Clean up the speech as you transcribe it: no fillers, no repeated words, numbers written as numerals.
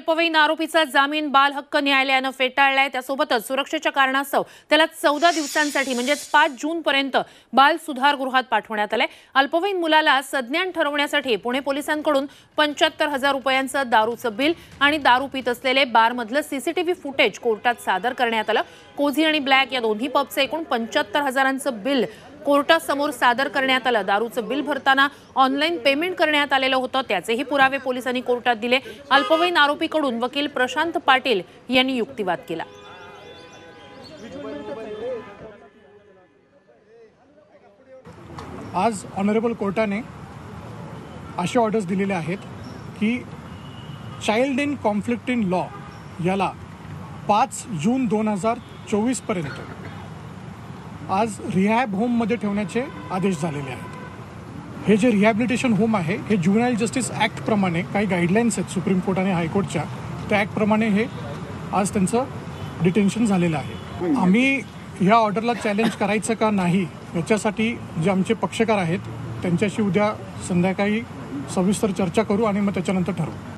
अल्पवयीन आरोपीचा जामीन बाल हक्क न्यायालयानं फेटाळलाय। त्यासोबतच सुरक्षेच्या कारणास्तव त्याला 14 दिवसांसाठी म्हणजेच 5 जूनपर्यंत बाल सुधारगृहात पाठवण्यात आलंय। अल्पवयीन मुलाला सज्ञान ठरवण्यासाठी पुणे पोलिसांकडून 75,000 रुपयांचं दारूचं बिल आणि दारू पीत असलेले बारमधलं सीसीटीव्ही फुटेज कोर्टात सादर करण्यात आलं। कोझी आणि ब्लॅक या दोन्ही पबचं एकूण 75,000चं बिल कोर्टासमोर सादर करण्यात आलं। दारूचं बिल भरताना ऑनलाईन पेमेंट करण्यात आलेलं होतं, त्याचेही पुरावे पोलिसांनी कोर्टात दिले। अल्पवयीन आरोपीकडून वकील प्रशांत पाटील यांनी युक्तिवाद केला। आज ऑनरेबल कोर्टाने असे ऑर्डर्स दिलेले आहेत की child in conflict in law याला 5 जून 2024 पर्यंत आज रिहॅब होममध्ये ठेवण्याचे आदेश झालेले आहेत। हे जे रिहॅबिलिटेशन होम आहे हे ज्युव्हेनाइल जस्टिस ॲक्ट प्रमाणे काही गाईडलाईन्स आहेत सुप्रीम कोर्ट आणि हायकोर्टच्या, त्या ॲक्टप्रमाणे हे आज त्यांचं डिटेन्शन झालेलं आहे। आम्ही ह्या ऑर्डरला चॅलेंज करायचं का नाही याच्यासाठी जे आमचे पक्षकार आहेत त्यांच्याशी उद्या संध्याकाळी सविस्तर चर्चा करू आणि मग त्याच्यानंतर ठरवू।